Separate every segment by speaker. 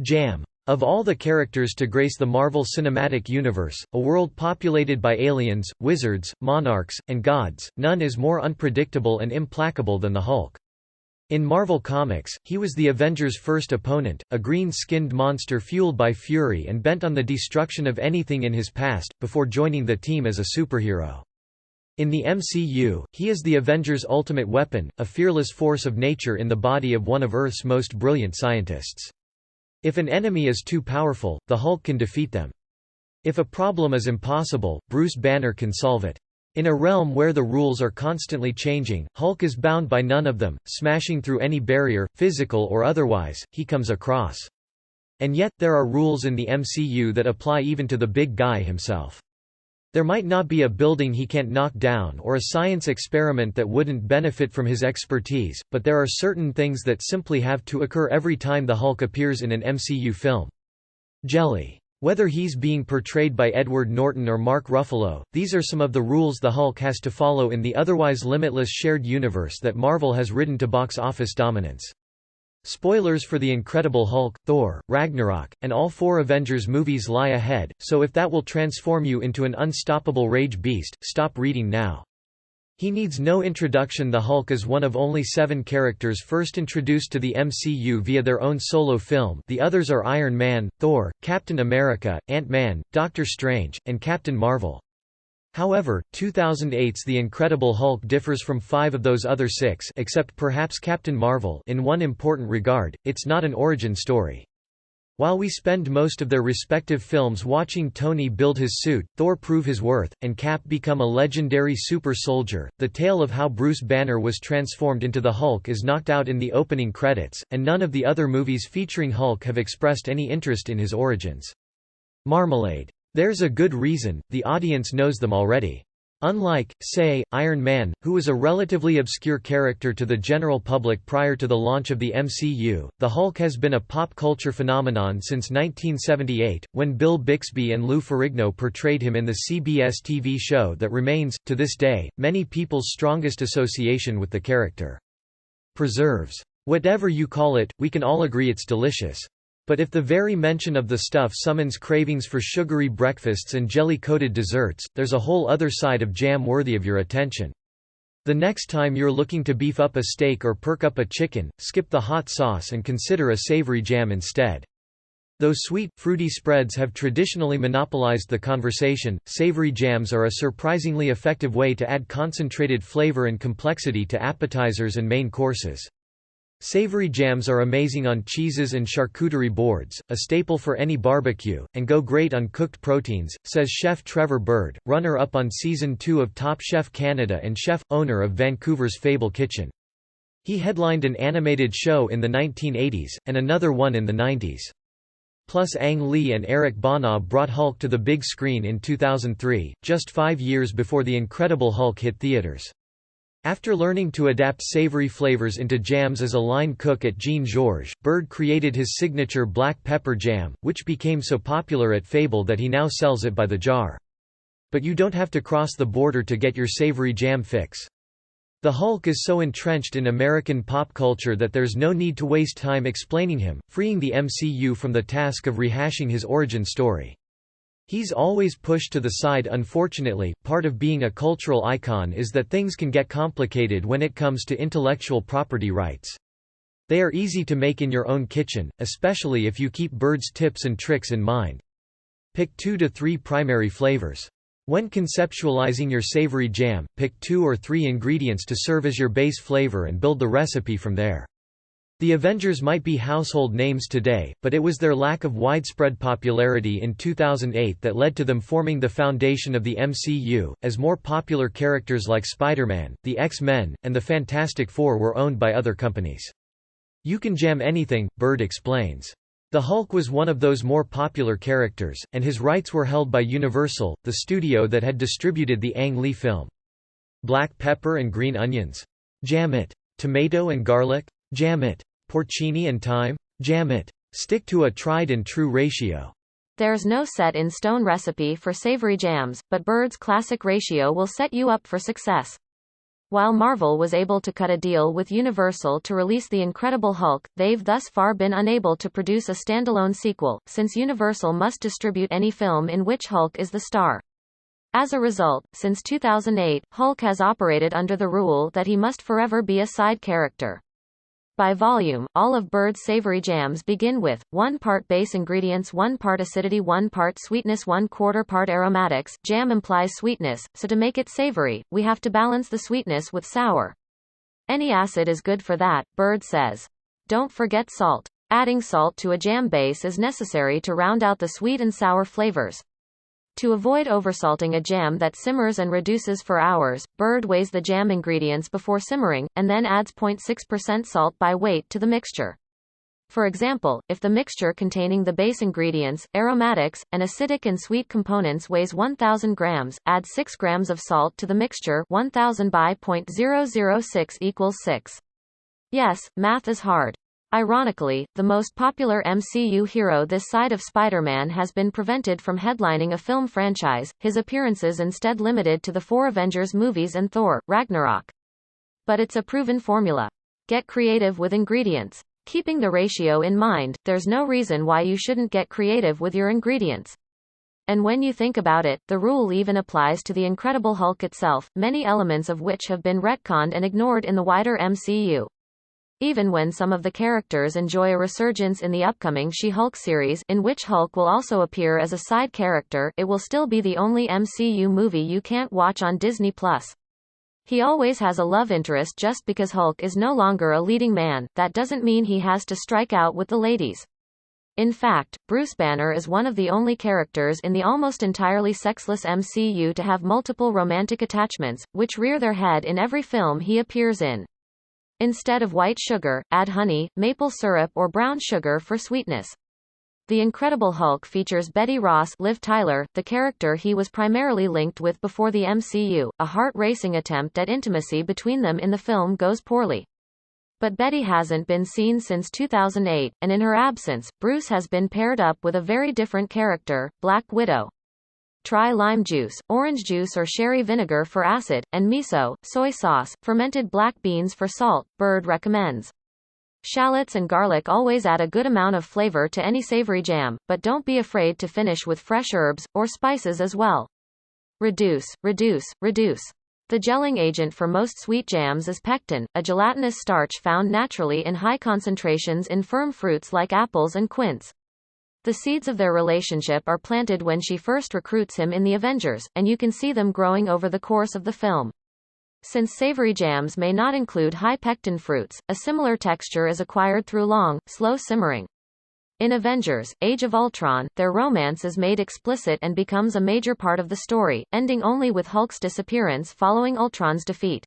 Speaker 1: Jam. Of all the characters to grace the Marvel Cinematic Universe, a world populated by aliens, wizards, monarchs, and gods, none is more unpredictable and implacable than the Hulk. In Marvel Comics, he was the Avengers' first opponent, a green-skinned monster fueled by fury and bent on the destruction of anything in his past, before joining the team as a superhero. In the MCU, he is the Avengers' ultimate weapon, a fearless force of nature in the body of one of Earth's most brilliant scientists. If an enemy is too powerful, the Hulk can defeat them. If a problem is impossible, Bruce Banner can solve it. In a realm where the rules are constantly changing, Hulk is bound by none of them, smashing through any barrier, physical or otherwise, he comes across. And yet, there are rules in the MCU that apply even to the big guy himself. There might not be a building he can't knock down or a science experiment that wouldn't benefit from his expertise, but there are certain things that simply have to occur every time the Hulk appears in an MCU film. Jelly. Whether he's being portrayed by Edward Norton or Mark Ruffalo, these are some of the rules the Hulk has to follow in the otherwise limitless shared universe that Marvel has ridden to box office dominance. Spoilers for The Incredible Hulk, Thor, Ragnarok, and all 4 Avengers movies lie ahead, so if that will transform you into an unstoppable rage beast, stop reading now. He needs no introduction. The Hulk is one of only 7 characters first introduced to the MCU via their own solo film. The others are Iron Man, Thor, Captain America, Ant-Man, Doctor Strange, and Captain Marvel. However, 2008's The Incredible Hulk differs from 5 of those other 6 except perhaps Captain Marvel in one important regard: it's not an origin story. While we spend most of their respective films watching Tony build his suit, Thor prove his worth, and Cap become a legendary super soldier, the tale of how Bruce Banner was transformed into the Hulk is knocked out in the opening credits, and none of the other movies featuring Hulk have expressed any interest in his origins. Marmalade. There's a good reason, the audience knows them already. Unlike, say, Iron Man, who was a relatively obscure character to the general public prior to the launch of the MCU, the Hulk has been a pop culture phenomenon since 1978, when Bill Bixby and Lou Ferrigno portrayed him in the CBS TV show that remains, to this day, many people's strongest association with the character. Preserves. Whatever you call it, we can all agree it's delicious. But if the very mention of the stuff summons cravings for sugary breakfasts and jelly-coated desserts, there's a whole other side of jam worthy of your attention. The next time you're looking to beef up a steak or perk up a chicken, skip the hot sauce and consider a savory jam instead. Though sweet, fruity spreads have traditionally monopolized the conversation, savory jams are a surprisingly effective way to add concentrated flavor and complexity to appetizers and main courses. Savory jams are amazing on cheeses and charcuterie boards, a staple for any barbecue, and go great on cooked proteins, says Chef Trevor Bird, runner-up on Season 2 of Top Chef Canada and chef-owner of Vancouver's Fable Kitchen. He headlined an animated show in the 1980s, and another one in the 90s. Plus Ang Lee and Eric Bana brought Hulk to the big screen in 2003, just 5 years before The Incredible Hulk hit theaters. After learning to adapt savory flavors into jams as a line cook at Jean Georges, Bird created his signature black pepper jam, which became so popular at Fable that he now sells it by the jar. But you don't have to cross the border to get your savory jam fix. The Hulk is so entrenched in American pop culture that there's no need to waste time explaining him, freeing the MCU from the task of rehashing his origin story. He's always pushed to the side. Unfortunately, part of being a cultural icon is that things can get complicated when it comes to intellectual property rights. They are easy to make in your own kitchen, especially if you keep Bird's tips and tricks in mind. Pick 2 to 3 primary flavors. When conceptualizing your savory jam, pick 2 or 3 ingredients to serve as your base flavor and build the recipe from there. The Avengers might be household names today, but it was their lack of widespread popularity in 2008 that led to them forming the foundation of the MCU, as more popular characters like Spider-Man, the X-Men, and the Fantastic Four were owned by other companies. You can jam anything, Bird explains. The Hulk was one of those more popular characters, and his rights were held by Universal, the studio that had distributed the Ang Lee film. Black pepper and green onions? Jam it. Tomato and garlic? Jam it. Porcini and thyme? Jam it. Stick to a tried-and-true ratio.
Speaker 2: There's no set-in-stone recipe for savory jams, but Bird's classic ratio will set you up for success. While Marvel was able to cut a deal with Universal to release The Incredible Hulk, they've thus far been unable to produce a standalone sequel, since Universal must distribute any film in which Hulk is the star. As a result, since 2008, Hulk has operated under the rule that he must forever be a side character. By volume, all of Bird's savory jams begin with 1 part base ingredients, 1 part acidity, 1 part sweetness, 1/4 part aromatics. Jam implies sweetness, so to make it savory, we have to balance the sweetness with sour. Any acid is good for that, Bird says. Don't forget salt. Adding salt to a jam base is necessary to round out the sweet and sour flavors. To avoid oversalting a jam that simmers and reduces for hours, Bird weighs the jam ingredients before simmering, and then adds 0.6% salt by weight to the mixture. For example, if the mixture containing the base ingredients, aromatics, and acidic and sweet components weighs 1,000 grams, add 6 grams of salt to the mixture. 1,000 by 0.006 equals 6. Yes, math is hard. Ironically, the most popular MCU hero this side of Spider-Man has been prevented from headlining a film franchise, his appearances instead limited to the 4 Avengers movies and Thor: Ragnarok. But it's a proven formula. Get creative with ingredients. Keeping the ratio in mind, there's no reason why you shouldn't get creative with your ingredients. And when you think about it, the rule even applies to The Incredible Hulk itself, many elements of which have been retconned and ignored in the wider MCU. Even when some of the characters enjoy a resurgence in the upcoming She-Hulk series, in which Hulk will also appear as a side character, it will still be the only MCU movie you can't watch on Disney+. He always has a love interest. Just because Hulk is no longer a leading man, that doesn't mean he has to strike out with the ladies. In fact, Bruce Banner is one of the only characters in the almost entirely sexless MCU to have multiple romantic attachments, which rear their head in every film he appears in. Instead of white sugar, add honey, maple syrup or brown sugar for sweetness. The Incredible Hulk features Betty Ross, Liv Tyler, the character he was primarily linked with before the MCU. A heart-racing attempt at intimacy between them in the film goes poorly. But Betty hasn't been seen since 2008, and in her absence, Bruce has been paired up with a very different character, Black Widow. Try lime juice, orange juice or sherry vinegar for acid, and miso, soy sauce, fermented black beans for salt, Bird recommends. Shallots and garlic always add a good amount of flavor to any savory jam, but don't be afraid to finish with fresh herbs, or spices as well. Reduce, reduce, reduce. The gelling agent for most sweet jams is pectin, a gelatinous starch found naturally in high concentrations in firm fruits like apples and quince. The seeds of their relationship are planted when she first recruits him in the Avengers, and you can see them growing over the course of the film. Since savory jams may not include high pectin fruits, a similar texture is acquired through long, slow simmering. In Avengers: Age of Ultron, their romance is made explicit and becomes a major part of the story, ending only with Hulk's disappearance following Ultron's defeat.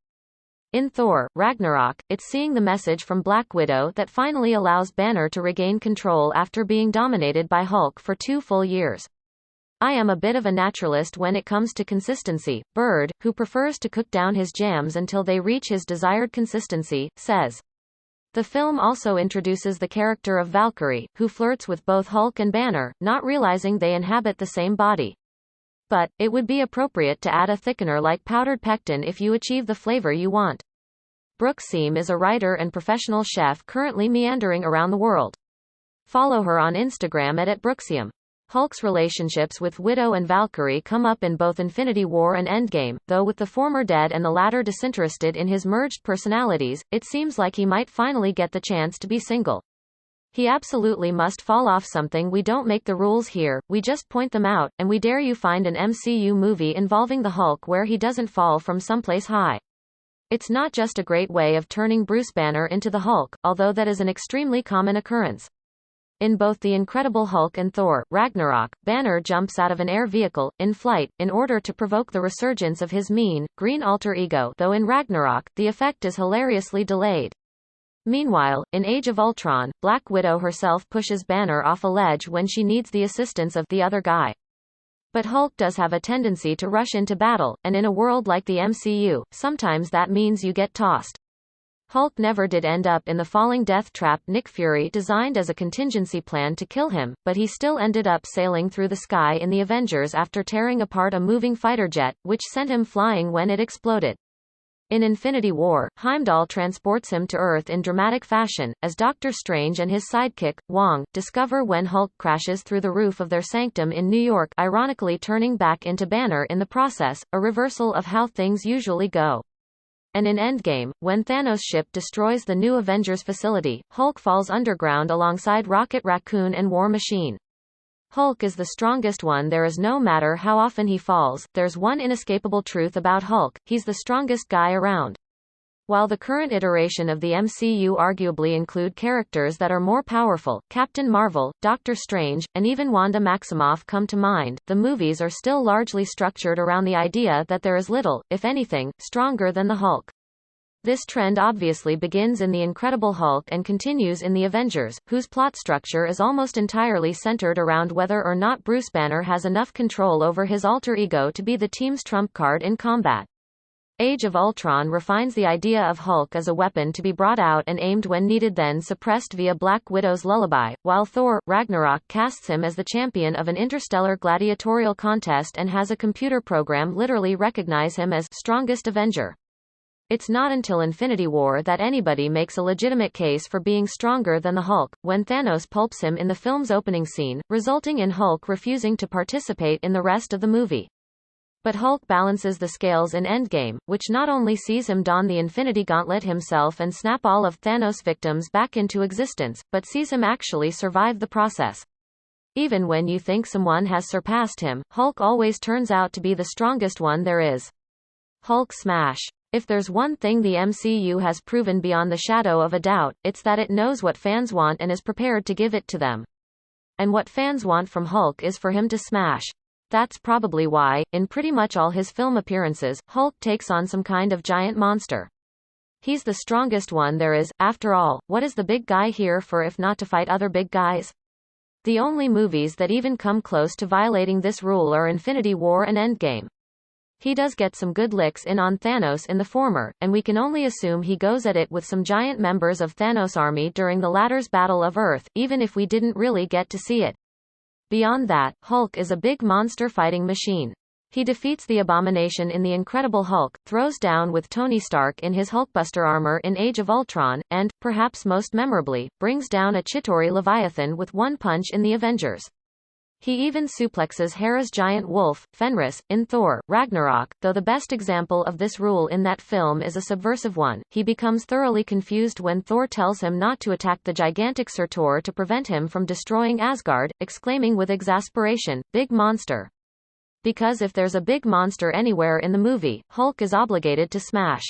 Speaker 2: In Thor: Ragnarok, it's seeing the message from Black Widow that finally allows Banner to regain control after being dominated by Hulk for 2 full years. I am a bit of a naturalist when it comes to consistency, Bird, who prefers to cook down his jams until they reach his desired consistency, says. The film also introduces the character of Valkyrie, who flirts with both Hulk and Banner, not realizing they inhabit the same body. But, it would be appropriate to add a thickener like powdered pectin if you achieve the flavor you want. Brooke Seam is a writer and professional chef currently meandering around the world. Follow her on Instagram at @Brookseam. Hulk's relationships with Widow and Valkyrie come up in both Infinity War and Endgame, though with the former dead and the latter disinterested in his merged personalities, it seems like he might finally get the chance to be single. He absolutely must fall off something. We don't make the rules here, we just point them out, and we dare you find an MCU movie involving the Hulk where he doesn't fall from someplace high. It's not just a great way of turning Bruce Banner into the Hulk, although that is an extremely common occurrence. In both The Incredible Hulk and Thor: Ragnarok, Banner jumps out of an air vehicle, in flight, in order to provoke the resurgence of his mean, green alter ego, though in Ragnarok, the effect is hilariously delayed. Meanwhile, in Age of Ultron, Black Widow herself pushes Banner off a ledge when she needs the assistance of the other guy. But Hulk does have a tendency to rush into battle, and in a world like the MCU, sometimes that means you get tossed. Hulk never did end up in the falling death trap Nick Fury designed as a contingency plan to kill him, but he still ended up sailing through the sky in the Avengers after tearing apart a moving fighter jet, which sent him flying when it exploded. In Infinity War, Heimdall transports him to Earth in dramatic fashion, as Doctor Strange and his sidekick, Wong, discover when Hulk crashes through the roof of their sanctum in New York, ironically turning back into Banner in the process, a reversal of how things usually go. And in Endgame, when Thanos' ship destroys the new Avengers facility, Hulk falls underground alongside Rocket Raccoon and War Machine. Hulk is the strongest one there is. No matter how often he falls, there's one inescapable truth about Hulk: he's the strongest guy around. While the current iteration of the MCU arguably include characters that are more powerful, Captain Marvel, Doctor Strange, and even Wanda Maximoff come to mind, the movies are still largely structured around the idea that there is little, if anything, stronger than the Hulk. This trend obviously begins in The Incredible Hulk and continues in The Avengers, whose plot structure is almost entirely centered around whether or not Bruce Banner has enough control over his alter ego to be the team's trump card in combat. Age of Ultron refines the idea of Hulk as a weapon to be brought out and aimed when needed, then suppressed via Black Widow's lullaby, while Thor: Ragnarok casts him as the champion of an interstellar gladiatorial contest and has a computer program literally recognize him as strongest Avenger. It's not until Infinity War that anybody makes a legitimate case for being stronger than the Hulk, when Thanos pulps him in the film's opening scene, resulting in Hulk refusing to participate in the rest of the movie. But Hulk balances the scales in Endgame, which not only sees him don the Infinity Gauntlet himself and snap all of Thanos' victims back into existence, but sees him actually survive the process. Even when you think someone has surpassed him, Hulk always turns out to be the strongest one there is. Hulk smash. If there's one thing the MCU has proven beyond the shadow of a doubt, it's that it knows what fans want and is prepared to give it to them. And what fans want from Hulk is for him to smash. That's probably why, in pretty much all his film appearances, Hulk takes on some kind of giant monster. He's the strongest one there is. After all, what is the big guy here for if not to fight other big guys? The only movies that even come close to violating this rule are Infinity War and Endgame. He does get some good licks in on Thanos in the former, and we can only assume he goes at it with some giant members of Thanos' army during the latter's Battle of Earth, even if we didn't really get to see it. Beyond that, Hulk is a big monster fighting machine. He defeats the Abomination in The Incredible Hulk, throws down with Tony Stark in his Hulkbuster armor in Age of Ultron, and, perhaps most memorably, brings down a Chitauri Leviathan with one punch in The Avengers. He even suplexes Hera's giant wolf, Fenris, in Thor: Ragnarok, though the best example of this rule in that film is a subversive one. He becomes thoroughly confused when Thor tells him not to attack the gigantic Surtur to prevent him from destroying Asgard, exclaiming with exasperation, "Big monster." Because if there's a big monster anywhere in the movie, Hulk is obligated to smash.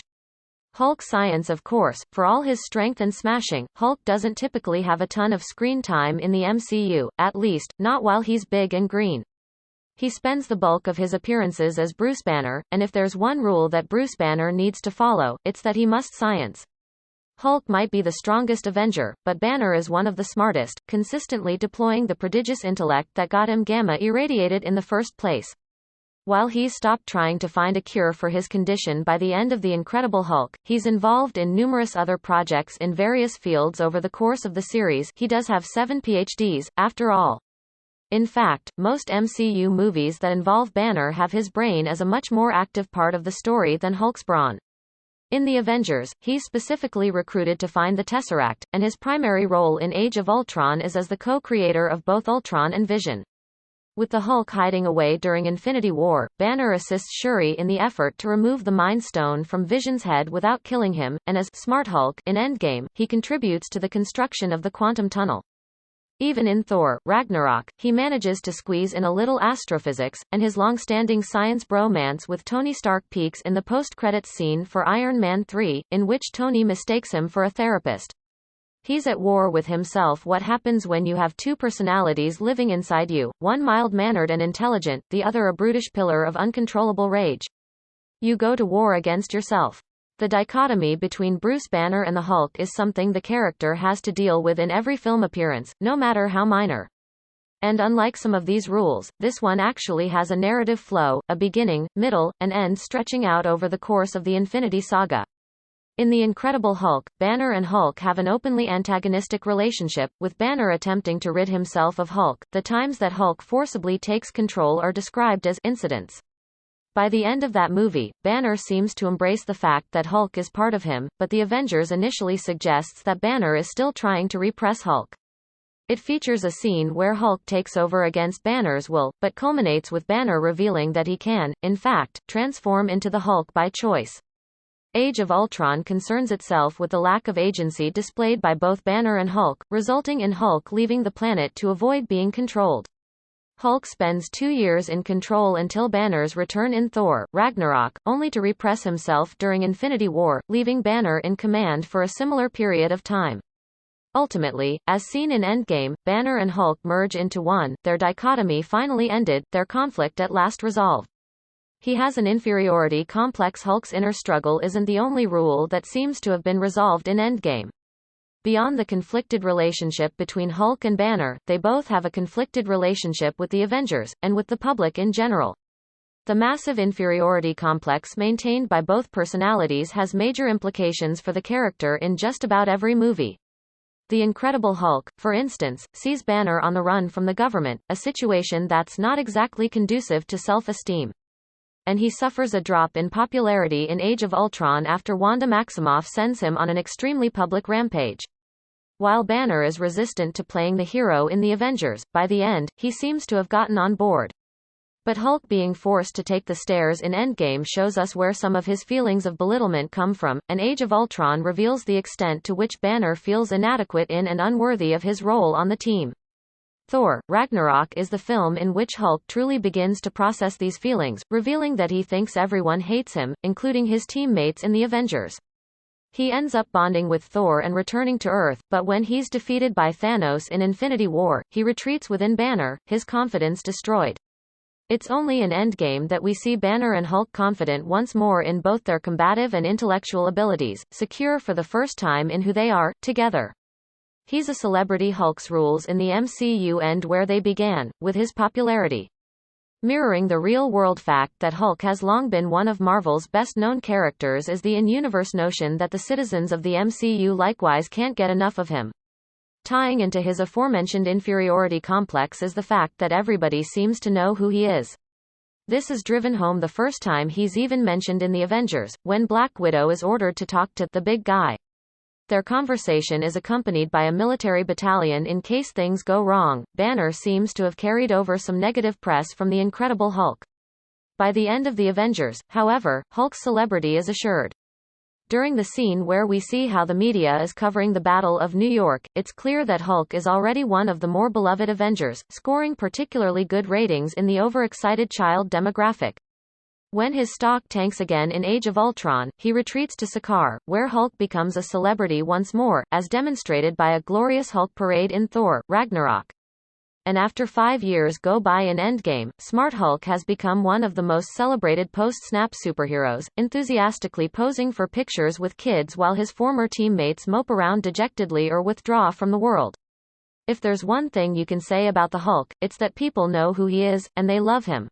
Speaker 2: Hulk science. Of course, for all his strength and smashing, Hulk doesn't typically have a ton of screen time in the MCU, at least, not while he's big and green. He spends the bulk of his appearances as Bruce Banner, and if there's one rule that Bruce Banner needs to follow, it's that he must science. Hulk might be the strongest Avenger, but Banner is one of the smartest, consistently deploying the prodigious intellect that got him gamma irradiated in the first place. While he's stopped trying to find a cure for his condition by the end of The Incredible Hulk, he's involved in numerous other projects in various fields over the course of the series. He does have 7 PhDs, after all. In fact, most MCU movies that involve Banner have his brain as a much more active part of the story than Hulk's brawn. In The Avengers, he's specifically recruited to find the Tesseract, and his primary role in Age of Ultron is as the co-creator of both Ultron and Vision. With the Hulk hiding away during Infinity War, Banner assists Shuri in the effort to remove the Mind Stone from Vision's head without killing him, and as Smart Hulk in Endgame, he contributes to the construction of the quantum tunnel. Even in Thor: Ragnarok, he manages to squeeze in a little astrophysics, and his long-standing science bromance with Tony Stark peaks in the post-credits scene for Iron Man 3, in which Tony mistakes him for a therapist. He's at war with himself. What happens when you have two personalities living inside you, one mild-mannered and intelligent, the other a brutish pillar of uncontrollable rage? You go to war against yourself. The dichotomy between Bruce Banner and the Hulk is something the character has to deal with in every film appearance, no matter how minor. And unlike some of these rules, this one actually has a narrative flow, a beginning, middle, and end stretching out over the course of the Infinity Saga. In The Incredible Hulk, Banner and Hulk have an openly antagonistic relationship, with Banner attempting to rid himself of Hulk. The times that Hulk forcibly takes control are described as incidents. By the end of that movie, Banner seems to embrace the fact that Hulk is part of him, but the Avengers initially suggests that Banner is still trying to repress Hulk. It features a scene where Hulk takes over against Banner's will, but culminates with Banner revealing that he can, in fact, transform into the Hulk by choice. Age of Ultron concerns itself with the lack of agency displayed by both Banner and Hulk, resulting in Hulk leaving the planet to avoid being controlled. Hulk spends 2 years in control until Banner's return in Thor: Ragnarok, only to repress himself during Infinity War, leaving Banner in command for a similar period of time. Ultimately, as seen in Endgame, Banner and Hulk merge into one, their dichotomy finally ended, their conflict at last resolved. He has an inferiority complex. Hulk's inner struggle isn't the only rule that seems to have been resolved in Endgame. Beyond the conflicted relationship between Hulk and Banner, they both have a conflicted relationship with the Avengers, and with the public in general. The massive inferiority complex maintained by both personalities has major implications for the character in just about every movie. The Incredible Hulk, for instance, sees Banner on the run from the government, a situation that's not exactly conducive to self-esteem. And he suffers a drop in popularity in Age of Ultron after Wanda Maximoff sends him on an extremely public rampage. While Banner is resistant to playing the hero in the Avengers, by the end, he seems to have gotten on board. But Hulk being forced to take the stairs in Endgame shows us where some of his feelings of belittlement come from, and Age of Ultron reveals the extent to which Banner feels inadequate in and unworthy of his role on the team. Thor: Ragnarok is the film in which Hulk truly begins to process these feelings, revealing that he thinks everyone hates him, including his teammates in the Avengers. He ends up bonding with Thor and returning to Earth, but when he's defeated by Thanos in Infinity War, he retreats within Banner, his confidence destroyed. It's only in Endgame that we see Banner and Hulk confident once more in both their combative and intellectual abilities, secure for the first time in who they are, together. He's a celebrity. Hulk's rules in the MCU end where they began, with his popularity. Mirroring the real-world fact that Hulk has long been one of Marvel's best-known characters is the in-universe notion that the citizens of the MCU likewise can't get enough of him. Tying into his aforementioned inferiority complex is the fact that everybody seems to know who he is. This is driven home the first time he's even mentioned in the Avengers, when Black Widow is ordered to talk to the big guy. Their conversation is accompanied by a military battalion in case things go wrong. Banner seems to have carried over some negative press from the Incredible Hulk. By the end of the Avengers, however, Hulk's celebrity is assured. During the scene where we see how the media is covering the Battle of New York, it's clear that Hulk is already one of the more beloved Avengers, scoring particularly good ratings in the overexcited child demographic. When his stock tanks again in Age of Ultron, he retreats to Sakaar, where Hulk becomes a celebrity once more, as demonstrated by a glorious Hulk parade in Thor: Ragnarok. And after 5 years go by in Endgame, Smart Hulk has become one of the most celebrated post-snap superheroes, enthusiastically posing for pictures with kids while his former teammates mope around dejectedly or withdraw from the world. If there's one thing you can say about the Hulk, it's that people know who he is, and they love him.